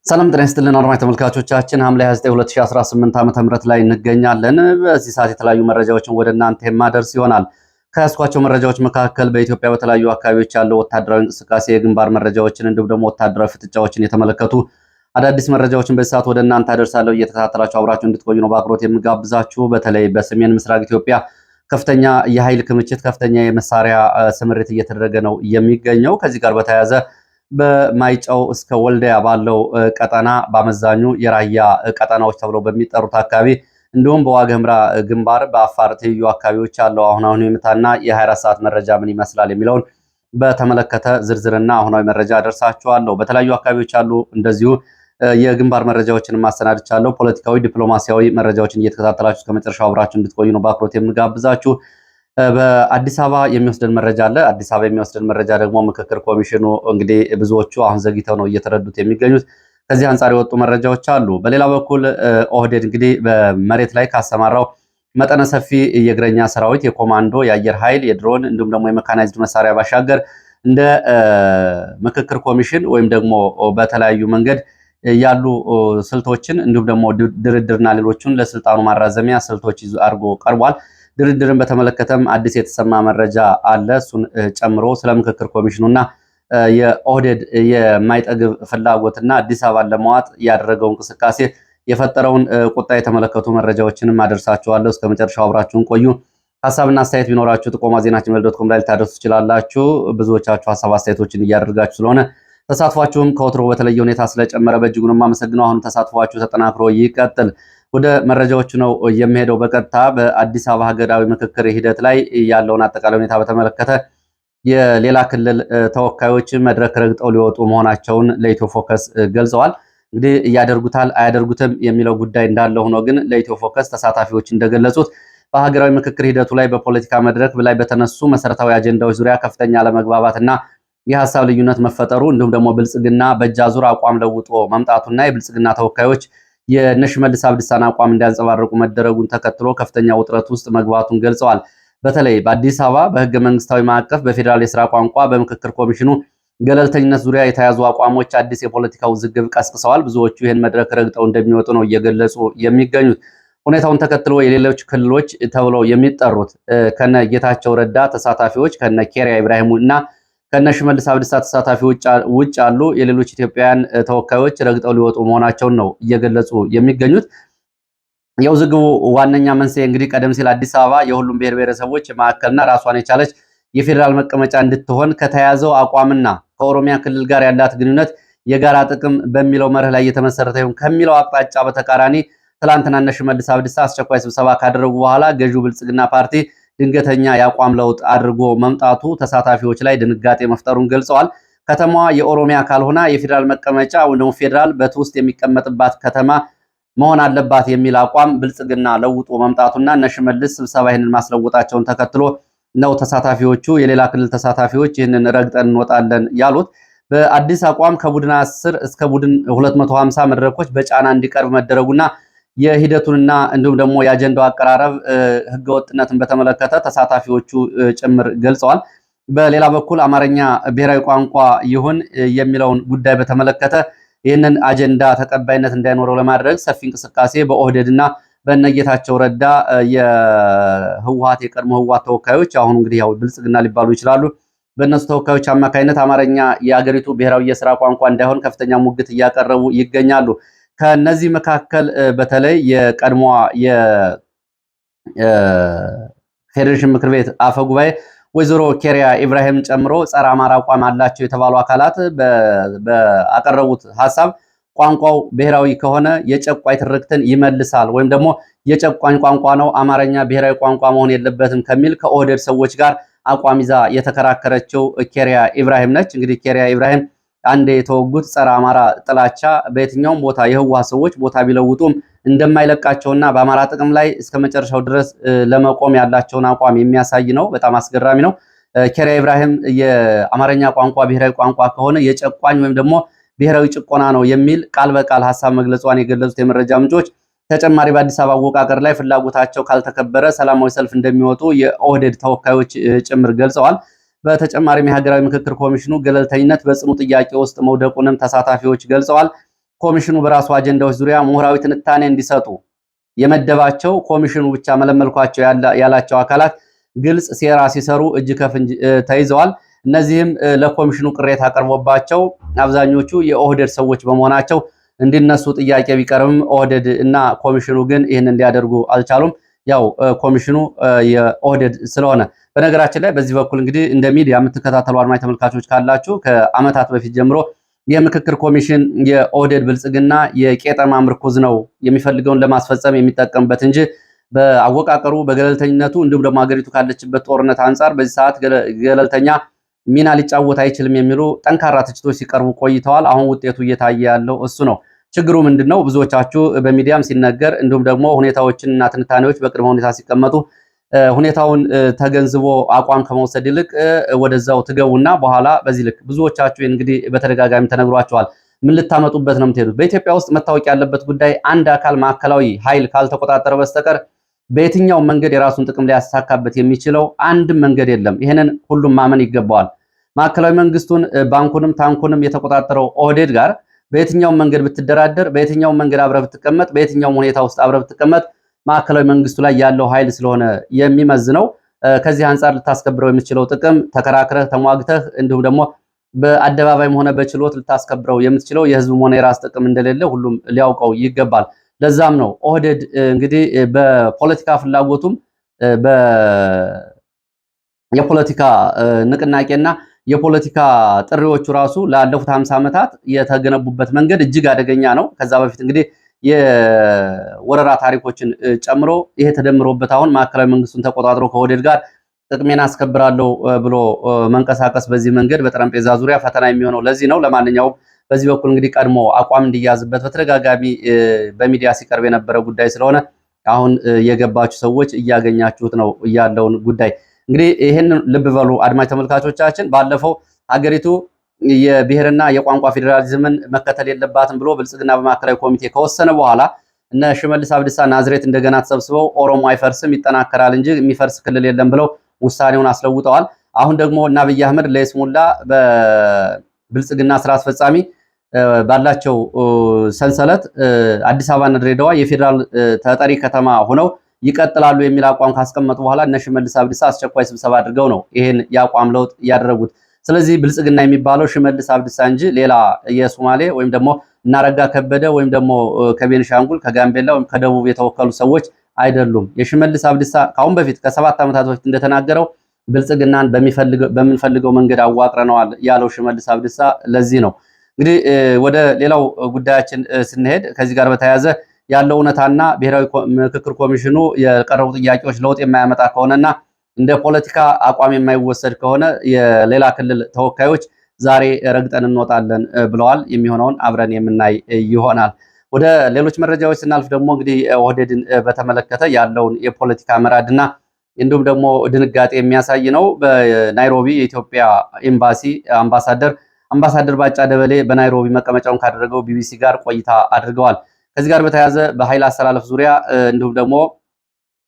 ሰላም ጤና ይስጥልን አድማጭ ተመልካቾቻችን ሐምሌ 29 2018 ዓ.ም ላይ እንገኛለን። በዚህ ሰዓት የተለያዩ መረጃዎችን ወደ እናንተ የማደርስ ይሆናል። ከያዝኳቸው መረጃዎች መካከል በኢትዮጵያ በተለያዩ አካባቢዎች ያለው ወታደራዊ እንቅስቃሴ፣ የግንባር መረጃዎችን እንዲሁም ደግሞ ወታደራዊ ፍጥጫዎችን የተመለከቱ አዳዲስ መረጃዎችን በዚህ ሰዓት ወደ እናንተ አደርሳለሁ። እየተከታተላችሁ አብራችሁ እንድትቆዩ ነው በአክብሮት የምጋብዛችሁ። በተለይ በሰሜን ምስራቅ ኢትዮጵያ ከፍተኛ የኃይል ክምችት፣ ከፍተኛ የመሳሪያ ስምሪት እየተደረገ ነው የሚገኘው። ከዚህ ጋር በተያያዘ በማይጨው እስከ ወልዲያ ባለው ቀጠና በአመዛኙ የራያ ቀጠናዎች ተብለው በሚጠሩት አካባቢ እንዲሁም በዋግኽምራ ግንባር በአፋር ትይዩ አካባቢዎች ያለው አሁናዊ ሁኔታና የ24 ሰዓት መረጃ ምን ይመስላል የሚለውን በተመለከተ ዝርዝርና አሁናዊ መረጃ አደርሳችኋለሁ። በተለያዩ አካባቢዎች ያሉ እንደዚሁ የግንባር መረጃዎችን ማሰናድቻለሁ። ፖለቲካዊ፣ ዲፕሎማሲያዊ መረጃዎችን እየተከታተላችሁ እስከመጨረሻው አብራችሁ እንድትቆዩ ነው በአክብሮት የምጋብዛችሁ። በአዲስ አበባ የሚወስደን መረጃ አለ። አዲስ አበባ የሚወስደን መረጃ ደግሞ ምክክር ኮሚሽኑ እንግዲህ ብዙዎቹ አሁን ዘግይተው ነው እየተረዱት የሚገኙት። ከዚህ አንጻር የወጡ መረጃዎች አሉ። በሌላ በኩል ኦህዴድ እንግዲህ በመሬት ላይ ካሰማራው መጠነ ሰፊ የእግረኛ ሰራዊት፣ የኮማንዶ፣ የአየር ኃይል፣ የድሮን እንዲሁም ደግሞ የመካናይዝድ መሳሪያ ባሻገር እንደ ምክክር ኮሚሽን ወይም ደግሞ በተለያዩ መንገድ ያሉ ስልቶችን እንዲሁም ደግሞ ድርድርና ሌሎችን ለስልጣኑ ማራዘሚያ ስልቶች አድርጎ ቀርቧል። ድርድርን በተመለከተም አዲስ የተሰማ መረጃ አለ። እሱን ጨምሮ ስለ ምክክር ኮሚሽኑና የኦህዴድ የማይጠግብ ፍላጎትና አዲስ አበባን ለመዋጥ ያደረገው እንቅስቃሴ የፈጠረውን ቁጣ የተመለከቱ መረጃዎችንም አደርሳችኋለሁ። እስከ መጨረሻው አብራችሁን ቆዩ። ሀሳብና አስተያየት ቢኖራችሁ ጥቆማ ዜናችን@gmail.com ላይ ልታደርሱ ትችላላችሁ። ብዙዎቻችሁ ሀሳብ አስተያየቶችን እያደረጋችሁ ስለሆነ ተሳትፏችሁም ከወትሮ በተለየ ሁኔታ ስለጨመረ በእጅጉን የማመሰግነው። አሁንም ተሳትፏችሁ ተጠናክሮ ይቀጥል። ወደ መረጃዎቹ ነው የሚሄደው። በቀጥታ በአዲስ አበባ ሀገራዊ ምክክር ሂደት ላይ ያለውን አጠቃላይ ሁኔታ በተመለከተ የሌላ ክልል ተወካዮች መድረክ ረግጠው ሊወጡ መሆናቸውን ለኢትዮ ፎከስ ገልጸዋል። እንግዲህ ያደርጉታል አያደርጉትም የሚለው ጉዳይ እንዳለ ሆኖ ግን ለኢትዮ ፎከስ ተሳታፊዎች እንደገለጹት በሀገራዊ ምክክር ሂደቱ ላይ በፖለቲካ መድረክ ላይ በተነሱ መሰረታዊ አጀንዳዎች ዙሪያ ከፍተኛ አለመግባባትና የሀሳብ ልዩነት መፈጠሩ እንዲሁም ደግሞ ብልጽግና በእጅ አዙር አቋም ለውጦ መምጣቱና የብልጽግና ተወካዮች የሽመልስ አብዲሳን አቋም እንዲያንጸባርቁ መደረጉን ተከትሎ ከፍተኛ ውጥረት ውስጥ መግባቱን ገልጸዋል። በተለይ በአዲስ አበባ በህገ መንግስታዊ ማዕቀፍ፣ በፌዴራል የስራ ቋንቋ፣ በምክክር ኮሚሽኑ ገለልተኝነት ዙሪያ የተያዙ አቋሞች አዲስ የፖለቲካ ውዝግብ ቀስቅሰዋል። ብዙዎቹ ይህን መድረክ ረግጠው እንደሚወጡ ነው እየገለጹ የሚገኙት። ሁኔታውን ተከትሎ የሌሎች ክልሎች ተብለው የሚጠሩት ከነ ጌታቸው ረዳ ተሳታፊዎች ከነ ኬሪያ ኢብራሂም እና ከነ ሽመልስ አብዲሳ ተሳታፊ ውጭ ያሉ የሌሎች ኢትዮጵያውያን ተወካዮች ረግጠው ሊወጡ መሆናቸውን ነው እየገለጹ የሚገኙት። የውዝግቡ ዋነኛ መንስኤ እንግዲህ ቀደም ሲል አዲስ አበባ የሁሉም ብሔር ብሔረሰቦች ማዕከልና ራሷን የቻለች የፌዴራል መቀመጫ እንድትሆን ከተያዘው አቋምና ከኦሮሚያ ክልል ጋር ያላት ግንኙነት የጋራ ጥቅም በሚለው መርህ ላይ የተመሰረተ ይሁን ከሚለው አቅጣጫ በተቃራኒ ትላንትና እነ ሽመልስ አብዲሳ አስቸኳይ ስብሰባ ካደረጉ በኋላ ገዢው ብልጽግና ፓርቲ ድንገተኛ የአቋም ለውጥ አድርጎ መምጣቱ ተሳታፊዎች ላይ ድንጋጤ መፍጠሩን ገልጸዋል። ከተማዋ የኦሮሚያ ካልሆነ የፌዴራል መቀመጫ ወይም ደግሞ ፌዴራል በትውስጥ የሚቀመጥባት ከተማ መሆን አለባት የሚል አቋም ብልጽግና ለውጦ መምጣቱና እነ ሽመልስ ስብሰባ ይህንን ማስለወጣቸውን ተከትሎ ነው ተሳታፊዎቹ የሌላ ክልል ተሳታፊዎች ይህንን ረግጠን እንወጣለን ያሉት። በአዲስ አቋም ከቡድን 10 እስከ ቡድን 250 መድረኮች በጫና እንዲቀርብ መደረጉና የሂደቱንና እንዲሁም ደግሞ የአጀንዳው አቀራረብ ህገወጥነትን በተመለከተ ተሳታፊዎቹ ጭምር ገልጸዋል። በሌላ በኩል አማርኛ ብሔራዊ ቋንቋ ይሁን የሚለውን ጉዳይ በተመለከተ ይህንን አጀንዳ ተቀባይነት እንዳይኖረው ለማድረግ ሰፊ እንቅስቃሴ በኦህዴድና በነጌታቸው ረዳ የህወሓት የቀድሞ ህወሓት ተወካዮች አሁን እንግዲህ ያው ብልጽግና ሊባሉ ይችላሉ። በእነሱ ተወካዮች አማካኝነት አማርኛ የአገሪቱ ብሔራዊ የስራ ቋንቋ እንዳይሆን ከፍተኛ ሙግት እያቀረቡ ይገኛሉ። ከነዚህ መካከል በተለይ የቀድሞዋ የፌዴሬሽን ምክር ቤት አፈ ጉባኤ ወይዘሮ ኬሪያ ኢብራሂም ጨምሮ ጸረ አማራ አቋም አላቸው የተባሉ አካላት በአቀረቡት ሐሳብ ቋንቋው ብሔራዊ ከሆነ የጨቋኝ ትርክትን ይመልሳል ወይም ደግሞ የጨቋኝ ቋንቋ ነው፣ አማርኛ ብሔራዊ ቋንቋ መሆን የለበትም ከሚል ከኦህዴድ ሰዎች ጋር አቋም ይዛ የተከራከረችው ኬሪያ ኢብራሂም ነች። እንግዲህ ኬሪያ ኢብራሂም አንድ የተወጉት ጸረ አማራ ጥላቻ በየትኛውም ቦታ የህወሓት ሰዎች ቦታ ቢለውጡም እንደማይለቃቸውና በአማራ ጥቅም ላይ እስከ መጨረሻው ድረስ ለመቆም ያላቸውን አቋም የሚያሳይ ነው። በጣም አስገራሚ ነው። ኬሪያ ኢብራሂም የአማርኛ ቋንቋ ብሔራዊ ቋንቋ ከሆነ የጨቋኝ ወይም ደግሞ ብሔራዊ ጭቆና ነው የሚል ቃል በቃል ሐሳብ መግለጿን የገለጹት የመረጃ ምንጮች ተጨማሪ በአዲስ አበባ አወቃቀር ላይ ፍላጎታቸው ካልተከበረ ሰላማዊ ሰልፍ እንደሚወጡ የኦህዴድ ተወካዮች ጭምር ገልጸዋል። በተጨማሪም የሀገራዊ ምክክር ኮሚሽኑ ገለልተኝነት በጽኑ ጥያቄ ውስጥ መውደቁንም ተሳታፊዎች ገልጸዋል። ኮሚሽኑ በራሱ አጀንዳዎች ዙሪያ ምሁራዊ ትንታኔ እንዲሰጡ የመደባቸው ኮሚሽኑ ብቻ መለመልኳቸው ያላቸው አካላት ግልጽ ሴራ ሲሰሩ እጅ ከፍንጅ ተይዘዋል። እነዚህም ለኮሚሽኑ ቅሬታ አቀርቦባቸው አብዛኞቹ የኦህዴድ ሰዎች በመሆናቸው እንዲነሱ ጥያቄ ቢቀርብም ኦህዴድ እና ኮሚሽኑ ግን ይህን እንዲያደርጉ አልቻሉም። ያው ኮሚሽኑ የኦህዴድ ስለሆነ። በነገራችን ላይ በዚህ በኩል እንግዲህ እንደ ሚዲያ የምትከታተሉ አድማጭ ተመልካቾች ካላችሁ ከዓመታት በፊት ጀምሮ የምክክር ኮሚሽን የኦህዴድ ብልጽግና የቄጠማ ምርኩዝ ነው የሚፈልገውን ለማስፈጸም የሚጠቀምበት እንጂ በአወቃቀሩ በገለልተኝነቱ እንዲሁም ደግሞ ሀገሪቱ ካለችበት ጦርነት አንጻር በዚህ ሰዓት ገለልተኛ ሚና ሊጫወት አይችልም የሚሉ ጠንካራ ትችቶች ሲቀርቡ ቆይተዋል። አሁን ውጤቱ እየታየ ያለው እሱ ነው። ችግሩ ምንድነው? ብዙዎቻችሁ በሚዲያም ሲነገር እንዲሁም ደግሞ ሁኔታዎችንና ትንታኔዎች በቅድመ ሁኔታ ሲቀመጡ ሁኔታውን ተገንዝቦ አቋም ከመውሰድ ይልቅ ወደዛው ትገቡና በኋላ በዚህ ልክ ብዙዎቻችሁ እንግዲህ በተደጋጋሚ ተነግሯቸዋል። ምን ልታመጡበት ነው የምትሄዱት? በኢትዮጵያ ውስጥ መታወቅ ያለበት ጉዳይ አንድ አካል ማዕከላዊ ኃይል ካልተቆጣጠረ በስተቀር በየትኛው መንገድ የራሱን ጥቅም ሊያሳካበት የሚችለው አንድም መንገድ የለም። ይሄንን ሁሉም ማመን ይገባዋል። ማዕከላዊ መንግስቱን ባንኩንም ታንኩንም የተቆጣጠረው ኦህዴድ ጋር በየትኛውም መንገድ ብትደራደር፣ በየትኛውም መንገድ አብረህ ብትቀመጥ፣ በየትኛውም ሁኔታ ውስጥ አብረህ ብትቀመጥ ማዕከላዊ መንግስቱ ላይ ያለው ኃይል ስለሆነ የሚመዝነው ከዚህ አንጻር ልታስከብረው የምትችለው ጥቅም ተከራክረህ ተሟግተህ እንዲሁም ደግሞ በአደባባይም ሆነ በችሎት ልታስከብረው የምትችለው የህዝብም ሆነ የራስ ጥቅም እንደሌለ ሁሉም ሊያውቀው ይገባል። ለዛም ነው ኦህዴድ እንግዲህ በፖለቲካ ፍላጎቱም የፖለቲካ ንቅናቄና የፖለቲካ ጥሪዎቹ ራሱ ላለፉት 50 ዓመታት የተገነቡበት መንገድ እጅግ አደገኛ ነው። ከዛ በፊት እንግዲህ የወረራ ታሪኮችን ጨምሮ ይሄ ተደምሮበት አሁን ማዕከላዊ መንግስቱን ተቆጣጥሮ ከኦህዴድ ጋር ጥቅሜን አስከብራለሁ ብሎ መንቀሳቀስ በዚህ መንገድ በጠረጴዛ ዙሪያ ፈተና የሚሆነው ለዚህ ነው። ለማንኛውም በዚህ በኩል እንግዲህ ቀድሞ አቋም እንዲያዝበት በተደጋጋሚ በሚዲያ ሲቀርብ የነበረ ጉዳይ ስለሆነ አሁን የገባችሁ ሰዎች እያገኛችሁት ነው ያለውን ጉዳይ። እንግዲህ ይህን ልብ በሉ አድማጭ ተመልካቾቻችን። ባለፈው ሀገሪቱ የብሔርና የቋንቋ ፌዴራሊዝምን መከተል የለባትም ብሎ ብልጽግና በማዕከላዊ ኮሚቴ ከወሰነ በኋላ እነ ሽመልስ አብዲሳ ናዝሬት እንደገና ተሰብስበው ኦሮሞ አይፈርስም ይጠናከራል እንጂ የሚፈርስ ክልል የለም ብለው ውሳኔውን አስለውጠዋል። አሁን ደግሞ እና አብይ አህመድ ለይስሙላ በብልጽግና ስራ አስፈጻሚ ባላቸው ሰንሰለት አዲስ አበባና ድሬዳዋ የፌዴራል ተጠሪ ከተማ ሆነው ይቀጥላሉ የሚል አቋም ካስቀመጡ በኋላ እነ ሽመልስ አብዲሳ አስቸኳይ ስብሰባ አድርገው ነው ይሄን የአቋም ለውጥ ያደረጉት። ስለዚህ ብልጽግና የሚባለው ሽመልስ አብዲሳ እንጂ ሌላ የሶማሌ ወይም ደግሞ እናረጋ ከበደ ወይም ደግሞ ከቤንሻንጉል ከጋምቤላ ወይም ከደቡብ የተወከሉ ሰዎች አይደሉም። የሽመልስ አብዲሳ ካሁን በፊት ከ7 ዓመታት በፊት እንደተናገረው ብልጽግናን በምንፈልገው መንገድ አዋቅረነዋል ያለው ሽመልስ አብዲሳ ለዚህ ነው። እንግዲህ ወደ ሌላው ጉዳያችን ስንሄድ ከዚህ ጋር በተያያዘ ያለው እውነታና ብሔራዊ ምክክር ኮሚሽኑ የቀረቡ ጥያቄዎች ለውጥ የማያመጣ ከሆነና እንደ ፖለቲካ አቋም የማይወሰድ ከሆነ የሌላ ክልል ተወካዮች ዛሬ ረግጠን እንወጣለን ብለዋል። የሚሆነውን አብረን የምናይ ይሆናል። ወደ ሌሎች መረጃዎች ስናልፍ ደግሞ እንግዲህ ኦህዴድን በተመለከተ ያለውን የፖለቲካ መራድና እንዲሁም ደግሞ ድንጋጤ የሚያሳይ ነው። በናይሮቢ የኢትዮጵያ ኤምባሲ አምባሳደር ባጫ ደበሌ በናይሮቢ መቀመጫውን ካደረገው ቢቢሲ ጋር ቆይታ አድርገዋል። ከዚህ ጋር በተያያዘ በኃይል አስተላለፍ ዙሪያ እንዲሁም ደግሞ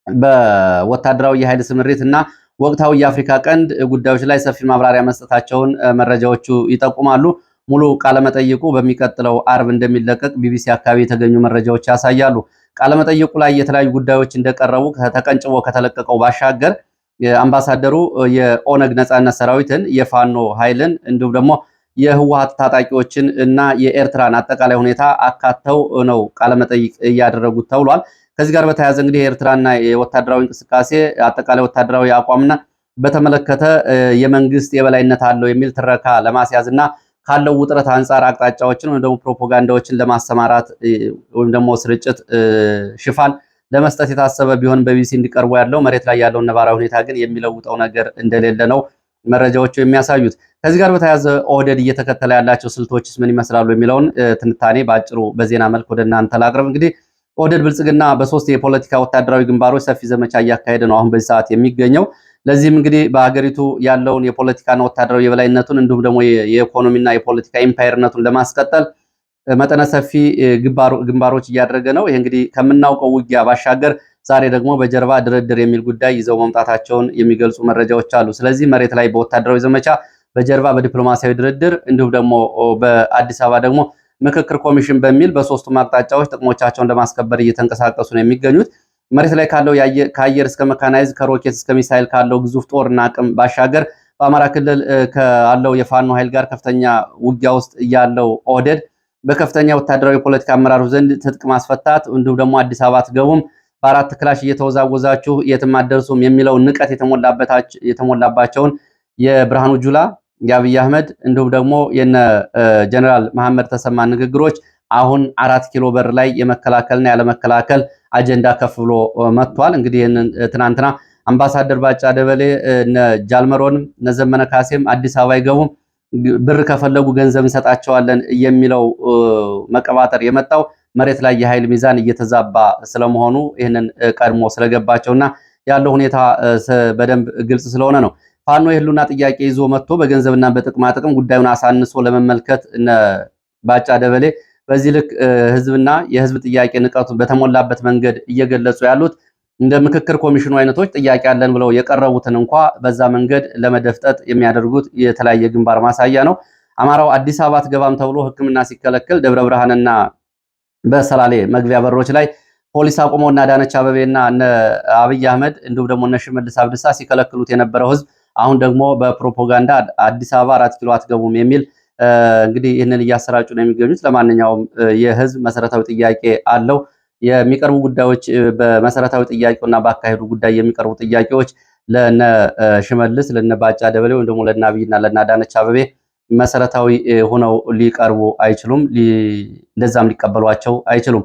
በወታደራዊ የኃይል ስምሪት እና ወቅታዊ የአፍሪካ ቀንድ ጉዳዮች ላይ ሰፊ ማብራሪያ መስጠታቸውን መረጃዎቹ ይጠቁማሉ። ሙሉ ቃለመጠይቁ በሚቀጥለው አርብ እንደሚለቀቅ ቢቢሲ አካባቢ የተገኙ መረጃዎች ያሳያሉ። ቃለመጠይቁ ላይ የተለያዩ ጉዳዮች እንደቀረቡ ተቀንጭቦ ከተለቀቀው ባሻገር አምባሳደሩ የኦነግ ነጻነት ሰራዊትን፣ የፋኖ ኃይልን እንዲሁም ደግሞ የህወሓት ታጣቂዎችን እና የኤርትራን አጠቃላይ ሁኔታ አካተው ነው ቃለመጠይቅ እያደረጉት ተብሏል። ከዚህ ጋር በተያያዘ እንግዲህ የኤርትራና የወታደራዊ እንቅስቃሴ አጠቃላይ ወታደራዊ አቋምና በተመለከተ የመንግስት የበላይነት አለው የሚል ትረካ ለማስያዝና ካለው ውጥረት አንጻር አቅጣጫዎችን ወይም ደግሞ ፕሮፓጋንዳዎችን ለማሰማራት ወይም ደግሞ ስርጭት ሽፋን ለመስጠት የታሰበ ቢሆን በቢቢሲ እንዲቀርቡ ያለው መሬት ላይ ያለው ነባራዊ ሁኔታ ግን የሚለውጠው ነገር እንደሌለ ነው መረጃዎቹ የሚያሳዩት። ከዚህ ጋር በተያያዘ ኦህዴድ እየተከተለ ያላቸው ስልቶችስ ምን ይመስላሉ የሚለውን ትንታኔ በአጭሩ በዜና መልክ ወደ እናንተ ላቅርብ። እንግዲህ ኦህዴድ ብልጽግና በሶስት የፖለቲካ ወታደራዊ ግንባሮች ሰፊ ዘመቻ እያካሄደ ነው አሁን በዚህ ሰዓት የሚገኘው። ለዚህም እንግዲህ በሀገሪቱ ያለውን የፖለቲካና ወታደራዊ የበላይነቱን እንዲሁም ደግሞ የኢኮኖሚና የፖለቲካ ኢምፓየርነቱን ለማስቀጠል መጠነ ሰፊ ግንባሮች እያደረገ ነው። ይሄ እንግዲህ ከምናውቀው ውጊያ ባሻገር ዛሬ ደግሞ በጀርባ ድርድር የሚል ጉዳይ ይዘው መምጣታቸውን የሚገልጹ መረጃዎች አሉ። ስለዚህ መሬት ላይ በወታደራዊ ዘመቻ፣ በጀርባ በዲፕሎማሲያዊ ድርድር እንዲሁም ደግሞ በአዲስ አበባ ደግሞ ምክክር ኮሚሽን በሚል በሶስቱም አቅጣጫዎች ጥቅሞቻቸውን ለማስከበር እየተንቀሳቀሱ ነው የሚገኙት። መሬት ላይ ካለው ከአየር እስከ መካናይዝ ከሮኬት እስከ ሚሳይል ካለው ግዙፍ ጦርና አቅም ባሻገር በአማራ ክልል ካለው የፋኖ ኃይል ጋር ከፍተኛ ውጊያ ውስጥ ያለው ኦህዴድ በከፍተኛ ወታደራዊ ፖለቲካ አመራሩ ዘንድ ትጥቅ ማስፈታት እንዲሁም ደግሞ አዲስ አበባ አትገቡም፣ በአራት ክላሽ እየተወዛወዛችሁ የትም አትደርሱም የሚለው ንቀት የተሞላባቸውን የብርሃኑ ጁላ የአብይ አህመድ እንዲሁም ደግሞ የነ ጀነራል መሐመድ ተሰማ ንግግሮች አሁን 4 ኪሎ በር ላይ የመከላከልና ያለመከላከል አጀንዳ ከፍ ብሎ መጥቷል። እንግዲህ ትናንትና አምባሳደር ባጫ ደበሌ እነ ጃልመሮንም እነ ዘመነ ካሴም አዲስ አበባ አይገቡም፣ ብር ከፈለጉ ገንዘብ እንሰጣቸዋለን የሚለው መቀባጠር የመጣው መሬት ላይ የኃይል ሚዛን እየተዛባ ስለመሆኑ ይህንን ቀድሞ ስለገባቸውና ያለው ሁኔታ በደንብ ግልጽ ስለሆነ ነው። ፋኖ የህሉና ጥያቄ ይዞ መጥቶ በገንዘብና በጥቅማ ጥቅም ጉዳዩን አሳንሶ ለመመልከት ባጫ ደበሌ በዚህ ልክ ህዝብና የህዝብ ጥያቄ ንቀቱን በተሞላበት መንገድ እየገለጹ ያሉት እንደ ምክክር ኮሚሽኑ አይነቶች ጥያቄ አለን ብለው የቀረቡትን እንኳ በዛ መንገድ ለመደፍጠጥ የሚያደርጉት የተለያየ ግንባር ማሳያ ነው። አማራው አዲስ አበባ አትገባም ተብሎ ሕክምና ሲከለከል ደብረ ብርሃንና በሰላሌ መግቢያ በሮች ላይ ፖሊስ አቁመውና አዳነች አበቤና እነ አብይ አህመድ እንዲሁም ደግሞ እነ ሽመልስ አብዲሳ ሲከለክሉት የነበረው ህዝብ አሁን ደግሞ በፕሮፓጋንዳ አዲስ አበባ 4 ኪሎ አትገቡም የሚል እንግዲህ ይህንን እያሰራጩ ነው የሚገኙት። ለማንኛውም የህዝብ መሰረታዊ ጥያቄ አለው። የሚቀርቡ ጉዳዮች በመሰረታዊ ጥያቄውና በአካሄዱ ጉዳይ የሚቀርቡ ጥያቄዎች ለነ ሽመልስ ለነ ባጫ ደበሌ ወይም ደግሞ ለነ አብይና ለነ አዳነች አበቤ መሰረታዊ ሆነው ሊቀርቡ አይችሉም። እንደዛም ሊቀበሏቸው አይችሉም።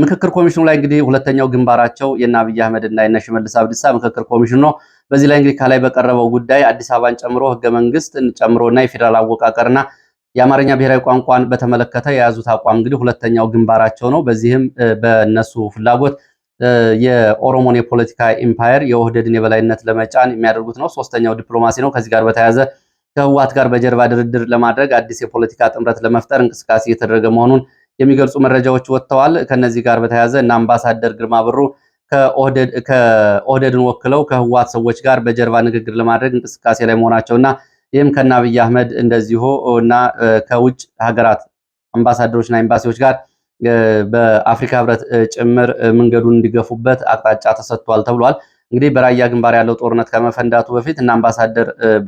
ምክክር ኮሚሽኑ ላይ እንግዲህ ሁለተኛው ግንባራቸው የነ አብይ አህመድና የነ ሽመልስ አብዲሳ ምክክር ኮሚሽኑ ነው። በዚህ ላይ እንግዲህ ከላይ በቀረበው ጉዳይ አዲስ አበባን ጨምሮ ህገ መንግስትን ጨምሮና የፌዴራል አወቃቀርና የአማርኛ ብሔራዊ ቋንቋን በተመለከተ የያዙት አቋም እንግዲህ ሁለተኛው ግንባራቸው ነው። በዚህም በእነሱ ፍላጎት የኦሮሞን የፖለቲካ ኢምፓየር የኦህዴድን የበላይነት ለመጫን የሚያደርጉት ነው። ሶስተኛው ዲፕሎማሲ ነው። ከዚህ ጋር በተያያዘ ከህወሓት ጋር በጀርባ ድርድር ለማድረግ አዲስ የፖለቲካ ጥምረት ለመፍጠር እንቅስቃሴ እየተደረገ መሆኑን የሚገልጹ መረጃዎች ወጥተዋል። ከነዚህ ጋር በተያያዘ እና አምባሳደር ግርማ ብሩ ከኦህዴድን ወክለው ከህወሓት ሰዎች ጋር በጀርባ ንግግር ለማድረግ እንቅስቃሴ ላይ መሆናቸውና ይህም ከነ አብይ አህመድ እንደዚሁ እና ከውጭ ሀገራት አምባሳደሮችና ኤምባሲዎች ጋር በአፍሪካ ህብረት ጭምር መንገዱን እንዲገፉበት አቅጣጫ ተሰጥቷል ተብሏል። እንግዲህ በራያ ግንባር ያለው ጦርነት ከመፈንዳቱ በፊት እና አምባሳደር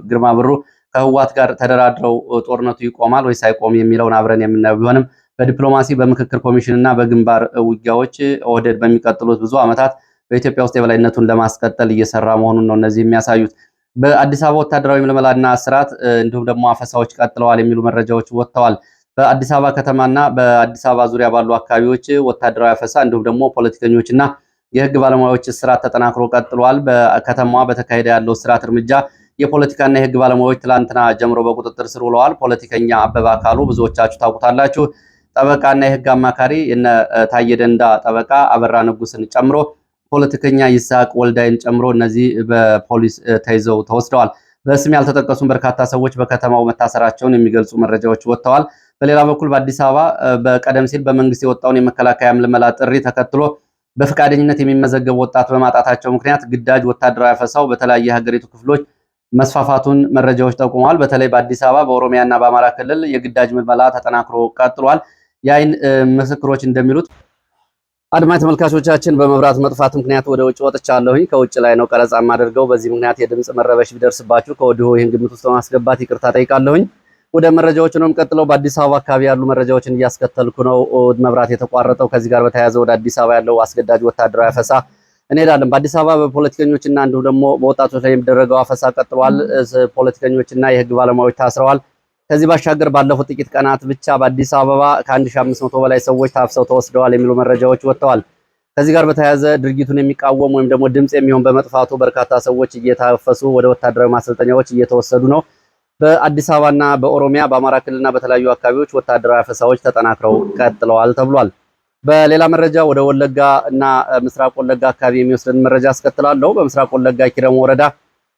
ግርማ ብሩ ከህወሓት ጋር ተደራድረው ጦርነቱ ይቆማል ወይስ አይቆም የሚለውን አብረን የምናየው ቢሆንም በዲፕሎማሲ በምክክር ኮሚሽን እና በግንባር ውጊያዎች ኦህዴድ በሚቀጥሉት ብዙ ዓመታት በኢትዮጵያ ውስጥ የበላይነቱን ለማስቀጠል እየሰራ መሆኑን ነው እነዚህ የሚያሳዩት። በአዲስ አበባ ወታደራዊ ምልመላና እስራት እንዲሁም ደግሞ አፈሳዎች ቀጥለዋል የሚሉ መረጃዎች ወጥተዋል። በአዲስ አበባ ከተማና በአዲስ አበባ ዙሪያ ባሉ አካባቢዎች ወታደራዊ አፈሳ እንዲሁም ደግሞ ፖለቲከኞችና የህግ ባለሙያዎች እስራት ተጠናክሮ ቀጥሏል። በከተማዋ በተካሄደ ያለው እስራት እርምጃ የፖለቲካና የህግ ባለሙያዎች ትላንትና ጀምሮ በቁጥጥር ስር ውለዋል። ፖለቲከኛ አበባ አካሉ ብዙዎቻችሁ ታውቁታላችሁ። ጠበቃና የህግ አማካሪ የነ ታየ ደንዳ ጠበቃ አበራ ንጉስን ጨምሮ ፖለቲከኛ ይስሐቅ ወልዳይን ጨምሮ እነዚህ በፖሊስ ተይዘው ተወስደዋል። በስም ያልተጠቀሱም በርካታ ሰዎች በከተማው መታሰራቸውን የሚገልጹ መረጃዎች ወጥተዋል። በሌላ በኩል በአዲስ አበባ በቀደም ሲል በመንግስት የወጣውን የመከላከያ ምልመላ ጥሪ ተከትሎ በፈቃደኝነት የሚመዘገቡ ወጣት በማጣታቸው ምክንያት ግዳጅ ወታደራዊ አፈሳው በተለያየ የሀገሪቱ ክፍሎች መስፋፋቱን መረጃዎች ጠቁመዋል። በተለይ በአዲስ አበባ በኦሮሚያና በአማራ ክልል የግዳጅ ምልመላ ተጠናክሮ ቀጥሏል። የአይን ምስክሮች እንደሚሉት አድማጭ ተመልካቾቻችን በመብራት መጥፋት ምክንያት ወደ ውጭ ወጥቻለሁኝ። ከውጭ ላይ ነው ቀረጻ የማደርገው። በዚህ ምክንያት የድምጽ መረበሽ ቢደርስባችሁ ከወዲሁ ይህን ግምት ውስጥ በማስገባት ይቅርታ ጠይቃለሁኝ። ወደ መረጃዎች ነው የምቀጥለው። በአዲስ አበባ አካባቢ ያሉ መረጃዎችን እያስከተልኩ ነው። መብራት የተቋረጠው ከዚህ ጋር በተያያዘ ወደ አዲስ አበባ ያለው አስገዳጅ ወታደራዊ አፈሳ እንሄዳለን። በአዲስ አበባ በፖለቲከኞችና እንዲሁም ደግሞ በወጣቶች ላይ የሚደረገው አፈሳ ቀጥሏል። ፖለቲከኞችና የህግ ባለሙያዎች ታስረዋል። ከዚህ ባሻገር ባለፉት ጥቂት ቀናት ብቻ በአዲስ አበባ ከ1500 በላይ ሰዎች ታፍሰው ተወስደዋል የሚሉ መረጃዎች ወጥተዋል። ከዚህ ጋር በተያያዘ ድርጊቱን የሚቃወም ወይም ደግሞ ድምጽ የሚሆን በመጥፋቱ በርካታ ሰዎች እየታፈሱ ወደ ወታደራዊ ማሰልጠኛዎች እየተወሰዱ ነው። በአዲስ አበባና በኦሮሚያ በአማራ ክልልና በተለያዩ አካባቢዎች ወታደራዊ አፈሳዎች ተጠናክረው ቀጥለዋል ተብሏል። በሌላ መረጃ ወደ ወለጋ እና ምስራቅ ወለጋ አካባቢ የሚወስድን መረጃ አስከትላለሁ። በምስራቅ ወለጋ ኪረሙ ወረዳ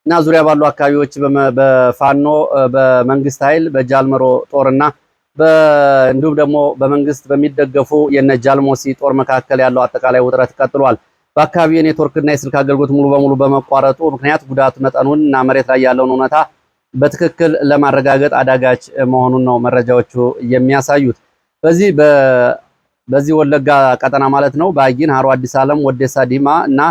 እና ዙሪያ ባሉ አካባቢዎች በፋኖ በመንግስት ኃይል በጃልመሮ ጦርና እንዲሁም ደግሞ በመንግስት በሚደገፉ የነ ጃልሞሲ ጦር መካከል ያለው አጠቃላይ ውጥረት ቀጥሏል። በአካባቢው የኔትወርክና የስልክ አገልግሎት ሙሉ በሙሉ በመቋረጡ ምክንያት ጉዳት መጠኑን እና መሬት ላይ ያለውን እውነታ በትክክል ለማረጋገጥ አዳጋች መሆኑን ነው መረጃዎቹ የሚያሳዩት። በዚህ ወለጋ ቀጠና ማለት ነው በአጊን፣ ሀሮ አዲስ ዓለም፣ ወዴሳ፣ ዲማ እና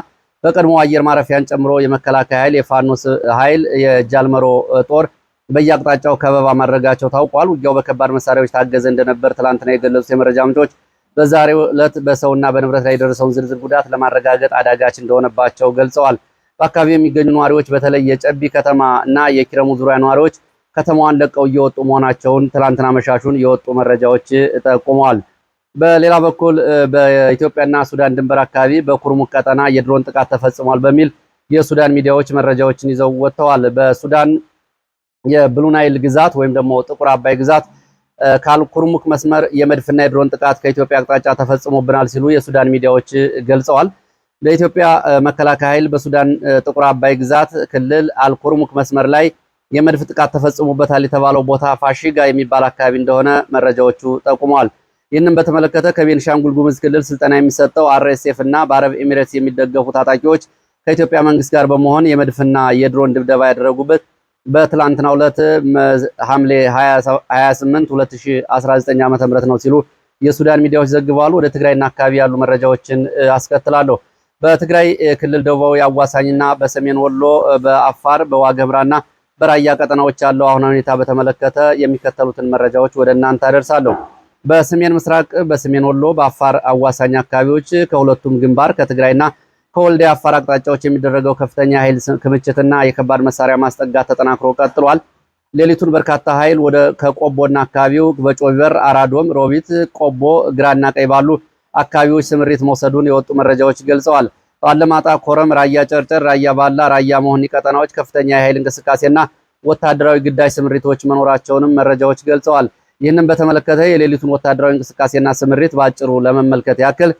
በቀድሞ አየር ማረፊያን ጨምሮ የመከላከያ ኃይል፣ የፋኖስ ኃይል፣ የጃልመሮ ጦር በየአቅጣጫው ከበባ ማድረጋቸው ታውቋል። ውጊያው በከባድ መሳሪያዎች ታገዘ እንደነበር ትላንትና የገለጹት የመረጃ ምንጮች በዛሬው ዕለት በሰውና በንብረት ላይ የደረሰውን ዝርዝር ጉዳት ለማረጋገጥ አዳጋች እንደሆነባቸው ገልጸዋል። በአካባቢው የሚገኙ ነዋሪዎች በተለይ የጨቢ ከተማ እና የኪረሙ ዙሪያ ነዋሪዎች ከተማዋን ለቀው እየወጡ መሆናቸውን ትላንትና መሻሹን የወጡ መረጃዎች ጠቁመዋል። በሌላ በኩል በኢትዮጵያና ሱዳን ድንበር አካባቢ በኩርሙክ ቀጠና የድሮን ጥቃት ተፈጽሟል በሚል የሱዳን ሚዲያዎች መረጃዎችን ይዘው ወጥተዋል። በሱዳን የብሉ ናይል ግዛት ወይም ደግሞ ጥቁር አባይ ግዛት ካልኩርሙክ መስመር የመድፍና የድሮን ጥቃት ከኢትዮጵያ አቅጣጫ ተፈጽሞብናል ሲሉ የሱዳን ሚዲያዎች ገልጸዋል። ለኢትዮጵያ መከላከያ ኃይል በሱዳን ጥቁር አባይ ግዛት ክልል አልኩርሙክ መስመር ላይ የመድፍ ጥቃት ተፈጽሞበታል የተባለው ቦታ ፋሺጋ የሚባል አካባቢ እንደሆነ መረጃዎቹ ጠቁመዋል። ይህንን በተመለከተ ከቤንሻንጉል ጉሙዝ ክልል ስልጠና የሚሰጠው አርኤስኤፍ እና በአረብ ኤሚሬትስ የሚደገፉ ታጣቂዎች ከኢትዮጵያ መንግስት ጋር በመሆን የመድፍና የድሮን ድብደባ ያደረጉበት በትላንትናው ዕለት ሐምሌ 28 2019 ዓ.ም ነው ሲሉ የሱዳን ሚዲያዎች ዘግበዋል። ወደ ትግራይና አካባቢ ያሉ መረጃዎችን አስከትላለሁ። በትግራይ ክልል ደቡባዊ አዋሳኝና በሰሜን ወሎ፣ በአፋር፣ በዋግኽምራና በራያ ቀጠናዎች ያለው አሁናዊ ሁኔታ በተመለከተ የሚከተሉትን መረጃዎች ወደ እናንተ አደርሳለሁ። በሰሜን ምስራቅ፣ በሰሜን ወሎ፣ በአፋር አዋሳኝ አካባቢዎች ከሁለቱም ግንባር ከትግራይና ከወልዲያ አፋር አቅጣጫዎች የሚደረገው ከፍተኛ ኃይል ክምችትና የከባድ መሳሪያ ማስጠጋት ተጠናክሮ ቀጥሏል። ሌሊቱን በርካታ ኃይል ወደ ከቆቦና አካባቢው በጮቢበር፣ አራዶም፣ ሮቢት፣ ቆቦ፣ ግራና ቀይ ባሉ አካባቢዎች ስምሪት መውሰዱን የወጡ መረጃዎች ገልጸዋል። ባለማጣ፣ ኮረም፣ ራያ ጨርጨር፣ ራያ ባላ፣ ራያ መሆኒ ቀጠናዎች ከፍተኛ የኃይል እንቅስቃሴና ወታደራዊ ግዳጅ ስምሪቶች መኖራቸውንም መረጃዎች ገልጸዋል። ይህንን በተመለከተ የሌሊቱን ወታደራዊ እንቅስቃሴና ስምሪት ባጭሩ ለመመልከት ያክል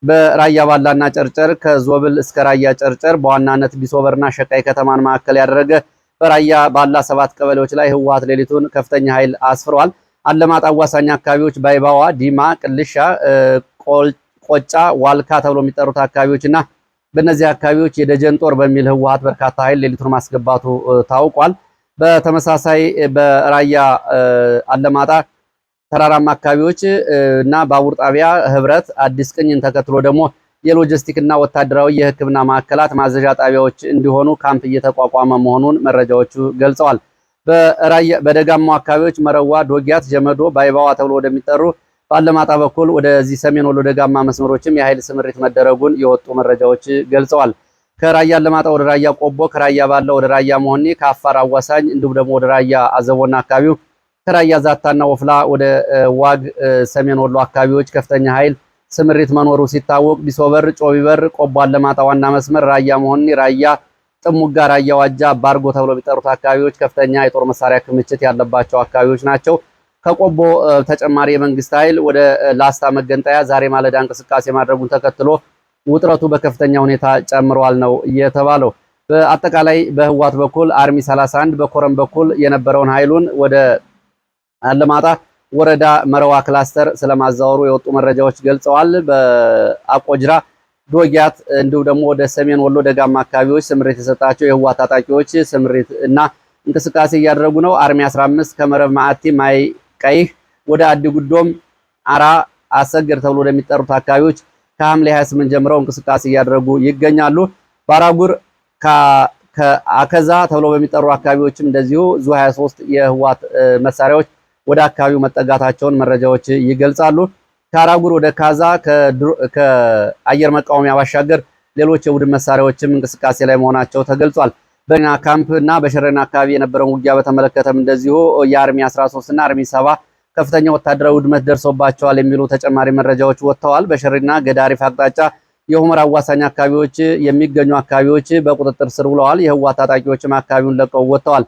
በራያ ባላና ጨርጨር ከዞብል እስከ ራያ ጨርጨር በዋናነት ቢሶበርና ሸቃይ ከተማን ማዕከል ያደረገ በራያ ባላ 7 ቀበሌዎች ላይ ህወሓት ሌሊቱን ከፍተኛ ኃይል አስፍሯል። አለማጣ አዋሳኝ አካባቢዎች ባይባዋ፣ ዲማ፣ ቅልሻ፣ ቆጫ፣ ዋልካ ተብሎ የሚጠሩት አካባቢዎችና በእነዚህ አካባቢዎች የደጀን ጦር በሚል ህወሓት በርካታ ኃይል ሌሊቱን ማስገባቱ ታውቋል። በተመሳሳይ በራያ አለማጣ ተራራማ አካባቢዎች እና ባቡር ጣቢያ ህብረት አዲስ ቅኝን ተከትሎ ደግሞ የሎጂስቲክ እና ወታደራዊ የህክምና ማዕከላት ማዘዣ ጣቢያዎች እንዲሆኑ ካምፕ እየተቋቋመ መሆኑን መረጃዎቹ ገልጸዋል። በደጋማው አካባቢዎች መረዋ፣ ዶጊያት፣ ጀመዶ፣ ባይባዋ ተብሎ ወደሚጠሩ ባለማጣ በኩል ወደዚህ ሰሜን ወሎ ደጋማ መስመሮችም የኃይል ስምሪት መደረጉን የወጡ መረጃዎች ገልጸዋል። ከራያ አለማጣ ወደ ራያ ቆቦ፣ ከራያ ባላ ወደ ራያ መሆኒ፣ ከአፋር አዋሳኝ እንዲሁም ደግሞ ወደ ራያ አዘቦና አካባቢው፣ ከራያ ዛታና ወፍላ ወደ ዋግ ሰሜን ወሎ አካባቢዎች ከፍተኛ ኃይል ስምሪት መኖሩ ሲታወቅ ቢሶበር፣ ጮቢበር፣ ቆቦ አለማጣ ዋና መስመር፣ ራያ መሆኒ፣ ራያ ጥሙጋ፣ ራያ ዋጃ፣ ባርጎ ተብሎ የሚጠሩት አካባቢዎች ከፍተኛ የጦር መሳሪያ ክምችት ያለባቸው አካባቢዎች ናቸው። ከቆቦ ተጨማሪ የመንግስት ኃይል ወደ ላስታ መገንጠያ ዛሬ ማለዳ እንቅስቃሴ ማድረጉን ተከትሎ ውጥረቱ በከፍተኛ ሁኔታ ጨምሯል ነው የተባለው። በአጠቃላይ በህወሓት በኩል አርሚ 31 በኮረም በኩል የነበረውን ኃይሉን ወደ አለማጣ ወረዳ መረዋ ክላስተር ስለማዛወሩ የወጡ መረጃዎች ገልጸዋል። በአቆጅራ፣ ዶጊያት እንዲሁ ደግሞ ወደ ሰሜን ወሎ ደጋማ አካባቢዎች ስምሪት የሰጣቸው የህወሓት ታጣቂዎች ስምሪት እና እንቅስቃሴ እያደረጉ ነው። አርሚ 15 ከመረብ ማዕቲ፣ ማይ ቀይህ ወደ አዲ ጉዶም፣ አራ፣ አሰገር ተብሎ ወደሚጠሩት አካባቢዎች ከሐምሌ 28 ጀምረው እንቅስቃሴ እያደረጉ ይገኛሉ። ባራጉር ከአከዛ ተብሎ በሚጠሩ አካባቢዎችም እንደዚሁ ዙ 23 የህወሓት መሳሪያዎች ወደ አካባቢው መጠጋታቸውን መረጃዎች ይገልጻሉ። ከአራጉር ወደ ካዛ ከአየር መቃወሚያ ባሻገር ሌሎች የቡድን መሳሪያዎችም እንቅስቃሴ ላይ መሆናቸው ተገልጿል። በና ካምፕ እና በሸረና አካባቢ የነበረውን ውጊያ በተመለከተም እንደዚሁ የአርሚ 13 እና አርሚ 7 ከፍተኛ ወታደራዊ ውድመት ደርሶባቸዋል የሚሉ ተጨማሪ መረጃዎች ወጥተዋል። በሸሪና ገዳሪፍ አቅጣጫ የሁመራ አዋሳኝ አካባቢዎች የሚገኙ አካባቢዎች በቁጥጥር ስር ውለዋል። የህወሓት ታጣቂዎችም አካባቢውን ለቀው ወጥተዋል።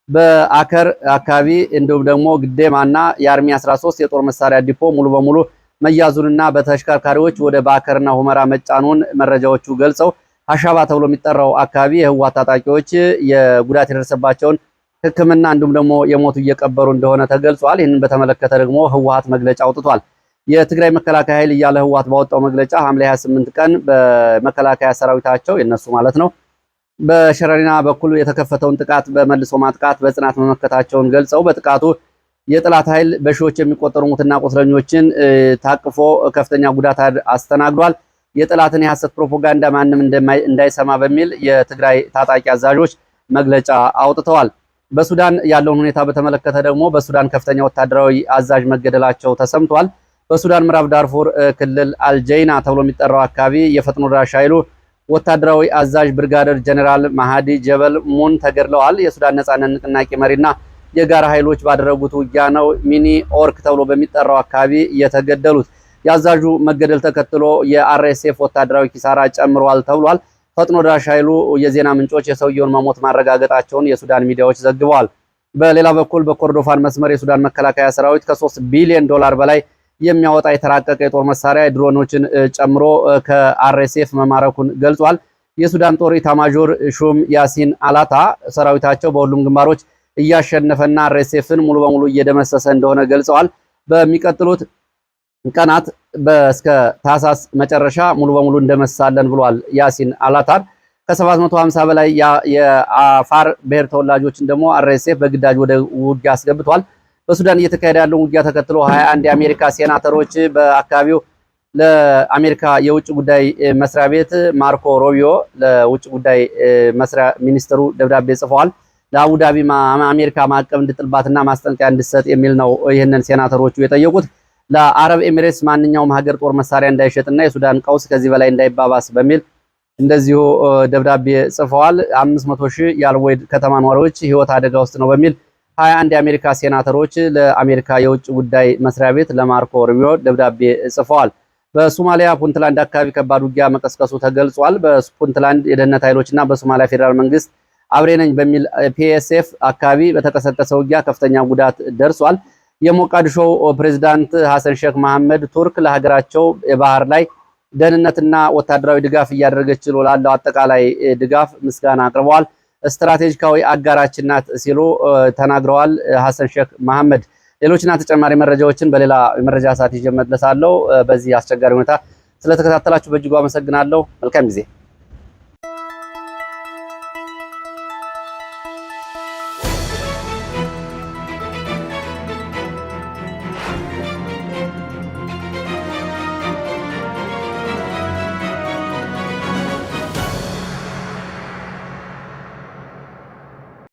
በአከር አካባቢ እንዲሁም ደግሞ ግዴማና የአርሚ 13 የጦር መሳሪያ ዲፖ ሙሉ በሙሉ መያዙንና በተሽከርካሪዎች ወደ ባከርና ሁመራ መጫኑን መረጃዎቹ ገልጸው አሻባ ተብሎ የሚጠራው አካባቢ የህወሓት ታጣቂዎች የጉዳት የደረሰባቸውን ሕክምና እንዲሁም ደግሞ የሞቱ እየቀበሩ እንደሆነ ተገልጿል። ይህንን በተመለከተ ደግሞ ህወሓት መግለጫ አውጥቷል። የትግራይ መከላከያ ኃይል እያለ ህወሓት ባወጣው መግለጫ ሐምሌ 28 ቀን በመከላከያ ሰራዊታቸው የነሱ ማለት ነው በሸረሪና በኩል የተከፈተውን ጥቃት በመልሶ ማጥቃት በጽናት መመከታቸውን ገልጸው በጥቃቱ የጠላት ኃይል በሺዎች የሚቆጠሩ ሙትና ቁስለኞችን ታቅፎ ከፍተኛ ጉዳት አስተናግዷል። የጠላትን የሐሰት ፕሮፓጋንዳ ማንም እንዳይሰማ በሚል የትግራይ ታጣቂ አዛዦች መግለጫ አውጥተዋል። በሱዳን ያለውን ሁኔታ በተመለከተ ደግሞ በሱዳን ከፍተኛ ወታደራዊ አዛዥ መገደላቸው ተሰምቷል። በሱዳን ምዕራብ ዳርፉር ክልል አልጀይና ተብሎ የሚጠራው አካባቢ የፈጥኖ ደራሽ ኃይሉ ወታደራዊ አዛዥ ብርጋደር ጀነራል ማሃዲ ጀበል ሙን ተገድለዋል። የሱዳን ነጻነት ንቅናቄ መሪና የጋራ ኃይሎች ባደረጉት ውጊያ ነው ሚኒ ኦርክ ተብሎ በሚጠራው አካባቢ የተገደሉት። የአዛዡ መገደል ተከትሎ የአርኤስኤፍ ወታደራዊ ኪሳራ ጨምሯል ተብሏል። ፈጥኖ ደራሽ ኃይሉ የዜና ምንጮች የሰውየውን መሞት ማረጋገጣቸውን የሱዳን ሚዲያዎች ዘግበዋል። በሌላ በኩል በኮርዶፋን መስመር የሱዳን መከላከያ ሰራዊት ከ3 ቢሊዮን ዶላር በላይ የሚያወጣ የተራቀቀ የጦር መሳሪያ ድሮኖችን ጨምሮ ከአርኤስኤፍ መማረኩን ገልጿል። የሱዳን ጦር ኢታማዦር ሹም ያሲን አላታ ሰራዊታቸው በሁሉም ግንባሮች እያሸነፈና አርኤስኤፍን ሙሉ በሙሉ እየደመሰሰ እንደሆነ ገልጸዋል። በሚቀጥሉት ቀናት እስከ ታህሳስ መጨረሻ ሙሉ በሙሉ እንደመሳለን ብሏል ያሲን አላታር። ከ750 በላይ የአፋር ብሔር ተወላጆችን ደግሞ አርኤስኤፍ በግዳጅ ወደ ውጊያ አስገብቷል። በሱዳን እየተካሄደ ያለውን ውጊያ ተከትሎ 21 የአሜሪካ ሴናተሮች በአካባቢው ለአሜሪካ የውጭ ጉዳይ መስሪያ ቤት ማርኮ ሮቢዮ ለውጭ ጉዳይ መስሪያ ሚኒስትሩ ደብዳቤ ጽፈዋል። ለአቡዳቢ አሜሪካ ማዕቀብ እንድጥልባትና ማስጠንቀቂያ እንድትሰጥ የሚል ነው ይህንን ሴናተሮቹ የጠየቁት። ለአረብ ኤሚሬትስ ማንኛውም ሀገር ጦር መሳሪያ እንዳይሸጥና የሱዳን ቀውስ ከዚህ በላይ እንዳይባባስ በሚል እንደዚሁ ደብዳቤ ጽፈዋል። 500 ሺህ የአልወይድ ከተማ ነዋሪዎች ህይወት አደጋ ውስጥ ነው በሚል 21 የአሜሪካ ሴናተሮች ለአሜሪካ የውጭ ጉዳይ መስሪያ ቤት ለማርኮ ሩቢዮ ደብዳቤ ጽፈዋል። በሶማሊያ ፑንትላንድ አካባቢ ከባድ ውጊያ መቀስቀሱ ተገልጿል። በፑንትላንድ የደህንነት ኃይሎችና በሶማሊያ ፌዴራል መንግስት አብሬ ነኝ በሚል ፒኤስኤፍ አካባቢ በተቀሰቀሰ ውጊያ ከፍተኛ ጉዳት ደርሷል። የሞቃዲሾው ፕሬዝዳንት ሐሰን ሼክ መሐመድ ቱርክ ለሀገራቸው የባህር ላይ ደህንነትና ወታደራዊ ድጋፍ እያደረገች ላለው አጠቃላይ ድጋፍ ምስጋና አቅርበዋል። ስትራቴጂካዊ አጋራችን ናት ሲሉ ተናግረዋል ሐሰን ሼክ መሐመድ። ሌሎችና ተጨማሪ መረጃዎችን በሌላ የመረጃ ሰዓት ይዤ እመለሳለሁ። በዚህ አስቸጋሪ ሁኔታ ስለተከታተላችሁ በእጅጉ አመሰግናለሁ። መልካም ጊዜ